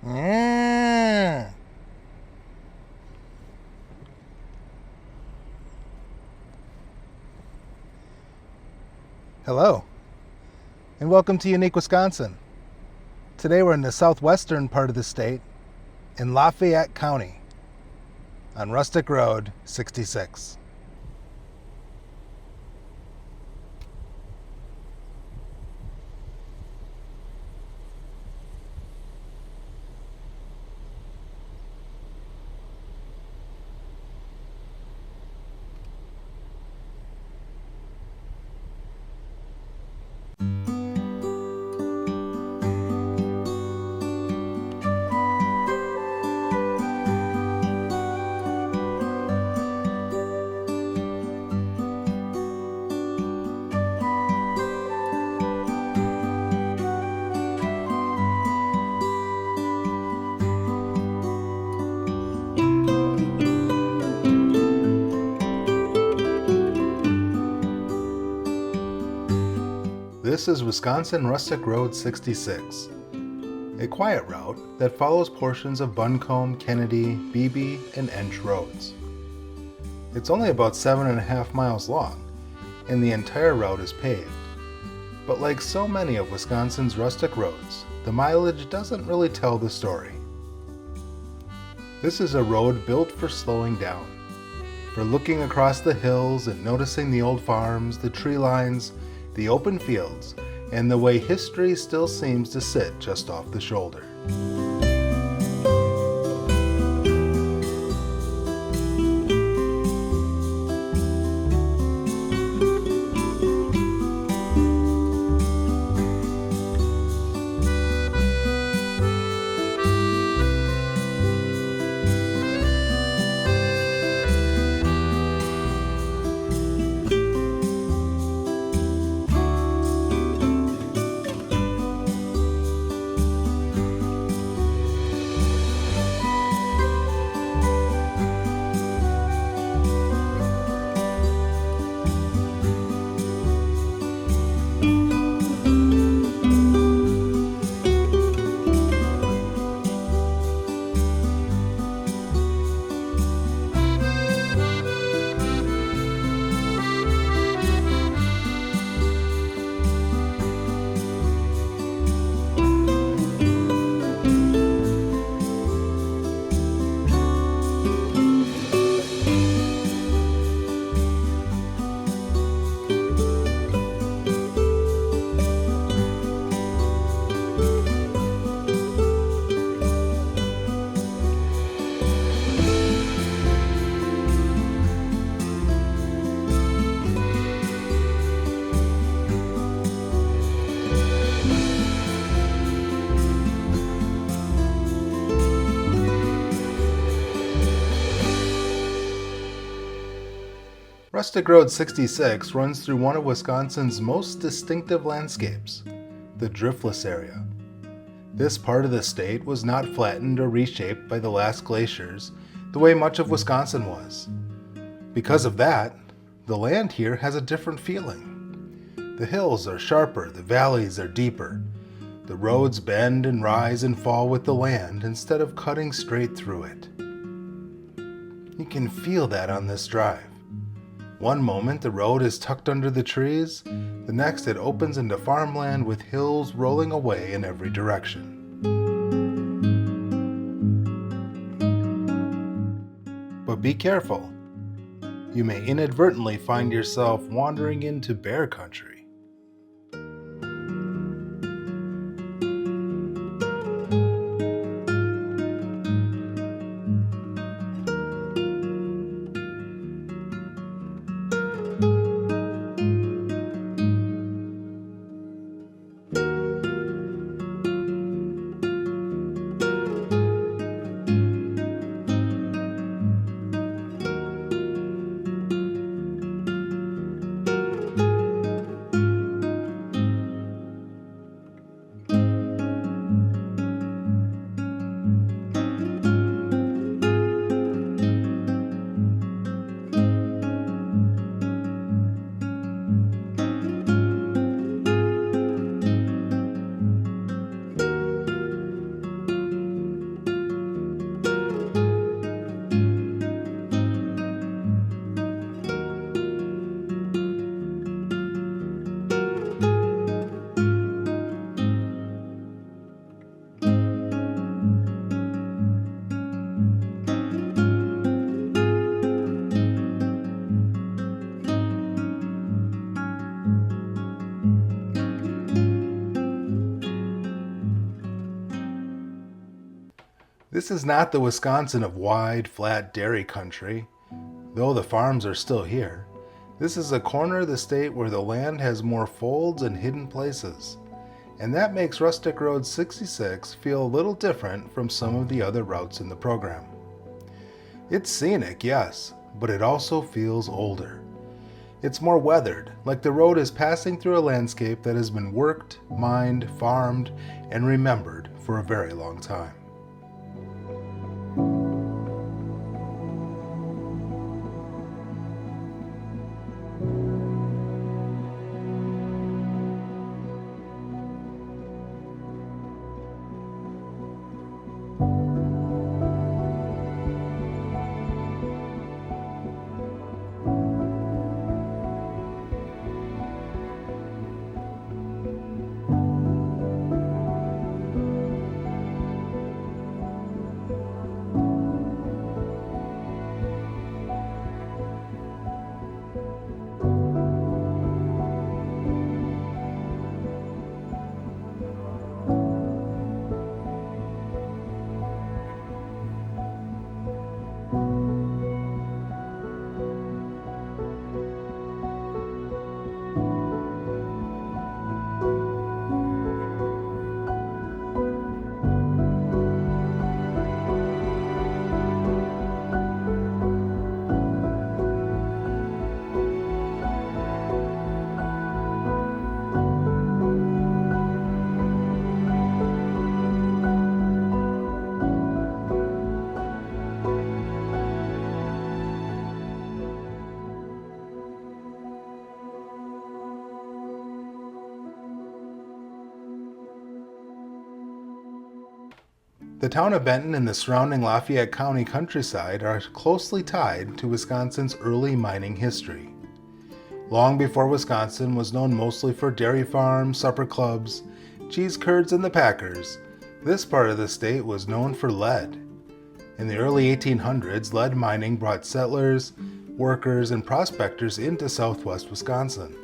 Mm. Hello, and welcome to Unique Wisconsin. Today we're in the southwestern part of the state, in Lafayette County, on Rustic Road 66. This is Wisconsin Rustic Road 66, a quiet route that follows portions of Buncombe, Kennedy, Beebe, and Ensch roads. It's only about 7.5 miles long, and the entire route is paved. But like so many of Wisconsin's rustic roads, the mileage doesn't really tell the story. This is a road built for slowing down, for looking across the hills and noticing the old farms, the tree lines, the open fields, and the way history still seems to sit just off the shoulder. Rustic Road 66 runs through one of Wisconsin's most distinctive landscapes, the Driftless Area. This part of the state was not flattened or reshaped by the last glaciers the way much of Wisconsin was. Because of that, the land here has a different feeling. The hills are sharper, the valleys are deeper. The roads bend and rise and fall with the land instead of cutting straight through it. You can feel that on this drive. One moment the road is tucked under the trees, the next it opens into farmland with hills rolling away in every direction. But be careful. You may inadvertently find yourself wandering into bear country. This is not the Wisconsin of wide, flat dairy country, though the farms are still here. This is a corner of the state where the land has more folds and hidden places, and that makes Rustic Road 66 feel a little different from some of the other routes in the program. It's scenic, yes, but it also feels older. It's more weathered, like the road is passing through a landscape that has been worked, mined, farmed, and remembered for a very long time. The town of Benton and the surrounding Lafayette County countryside are closely tied to Wisconsin's early mining history. Long before Wisconsin was known mostly for dairy farms, supper clubs, cheese curds, and the Packers, this part of the state was known for lead. In the early 1800s, lead mining brought settlers, workers, and prospectors into southwest Wisconsin.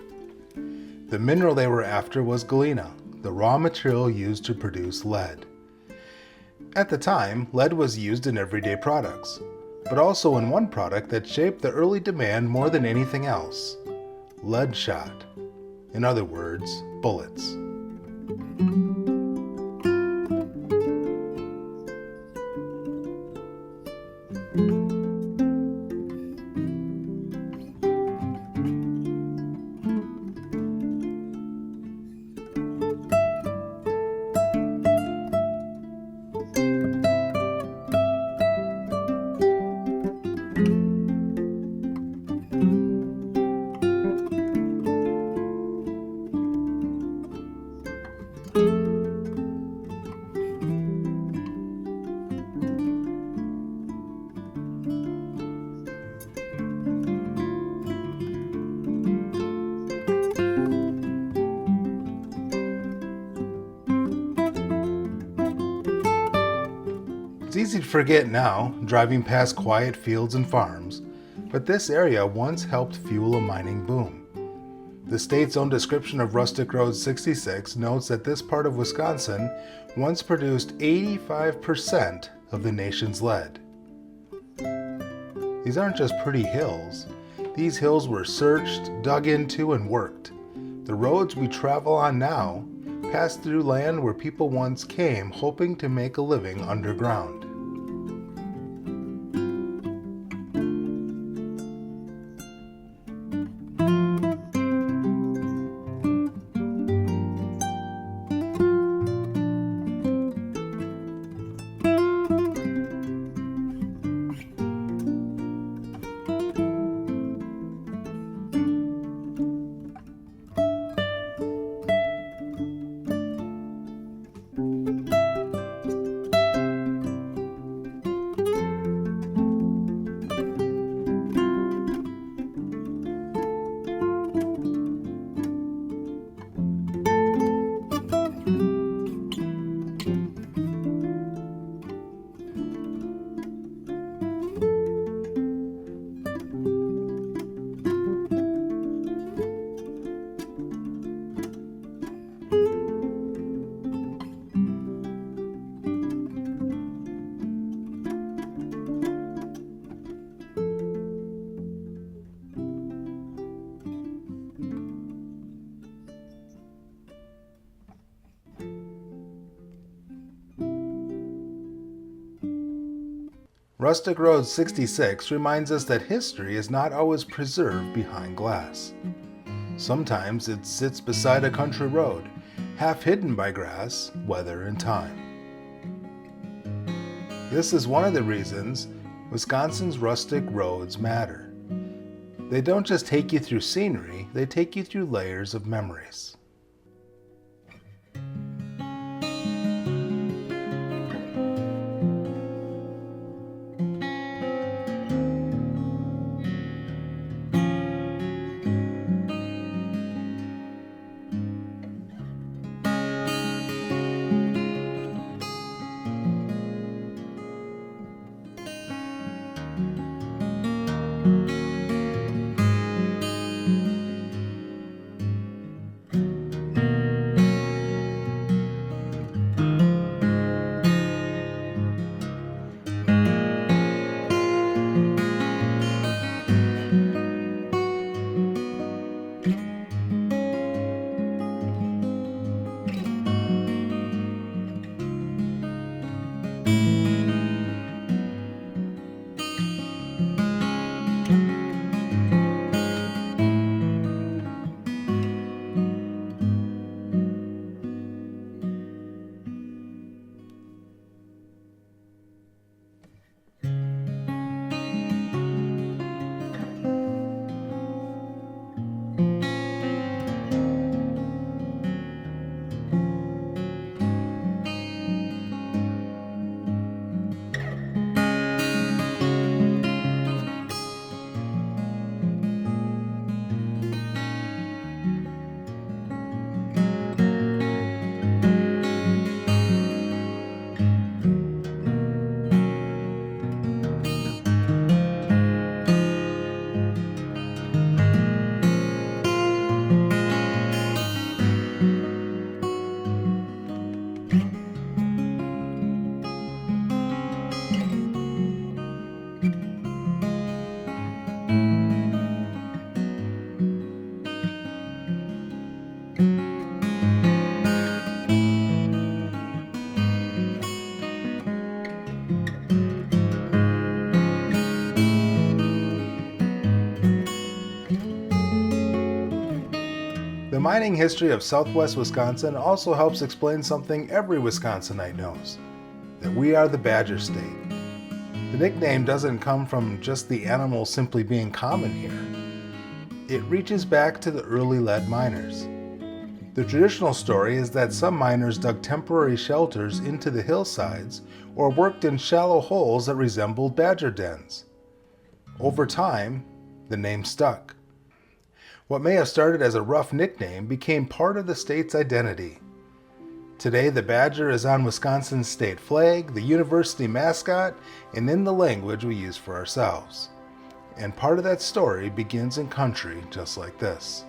The mineral they were after was galena, the raw material used to produce lead. At the time, lead was used in everyday products, but also in one product that shaped the early demand more than anything else: lead shot. In other words, bullets. It's easy to forget now, driving past quiet fields and farms, but this area once helped fuel a mining boom. The state's own description of Rustic Road 66 notes that this part of Wisconsin once produced 85% of the nation's lead. These aren't just pretty hills. These hills were searched, dug into, and worked. The roads we travel on now pass through land where people once came hoping to make a living underground. Rustic Road 66 reminds us that history is not always preserved behind glass. Sometimes it sits beside a country road, half hidden by grass, weather, and time. This is one of the reasons Wisconsin's rustic roads matter. They don't just take you through scenery, they take you through layers of memories. The mining history of southwest Wisconsin also helps explain something every Wisconsinite knows, that we are the Badger State. The nickname doesn't come from just the animal simply being common here. It reaches back to the early lead miners. The traditional story is that some miners dug temporary shelters into the hillsides or worked in shallow holes that resembled badger dens. Over time, the name stuck. What may have started as a rough nickname became part of the state's identity. Today, the badger is on Wisconsin's state flag, the university mascot, and in the language we use for ourselves. And part of that story begins in country just like this.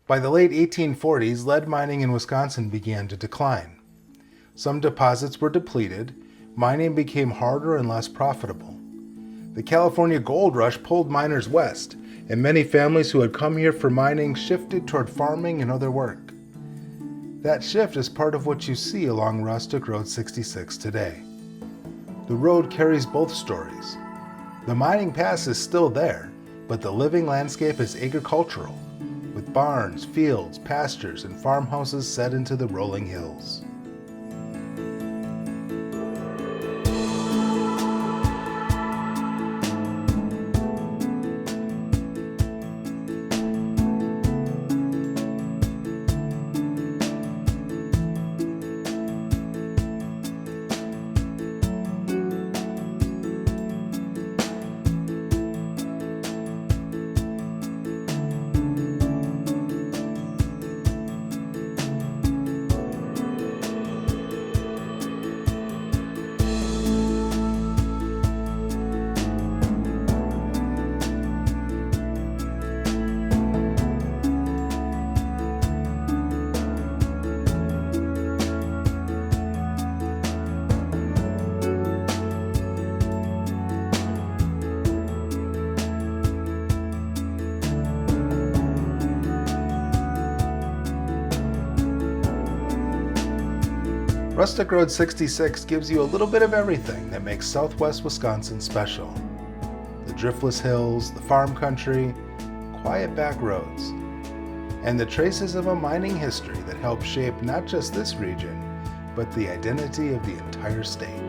By the late 1840s, lead mining in Wisconsin began to decline. Some deposits were depleted, mining became harder and less profitable. The California gold rush pulled miners west, and many families who had come here for mining shifted toward farming and other work. That shift is part of what you see along Rustic Road 66 today. The road carries both stories. The mining pass is still there, but the living landscape is agricultural, with barns, fields, pastures, and farmhouses set into the rolling hills. Rustic Road 66 gives you a little bit of everything that makes southwest Wisconsin special. The driftless hills, the farm country, quiet back roads, and the traces of a mining history that helped shape not just this region, but the identity of the entire state.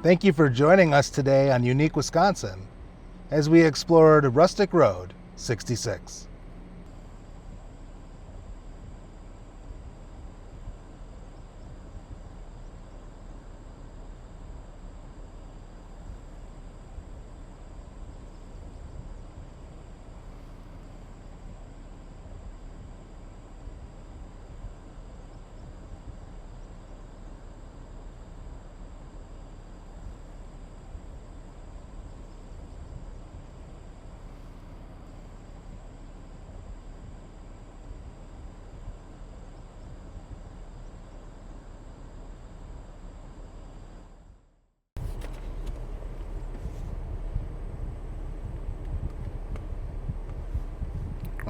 Thank you for joining us today on Unique Wisconsin as we explored Rustic Road 66.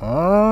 All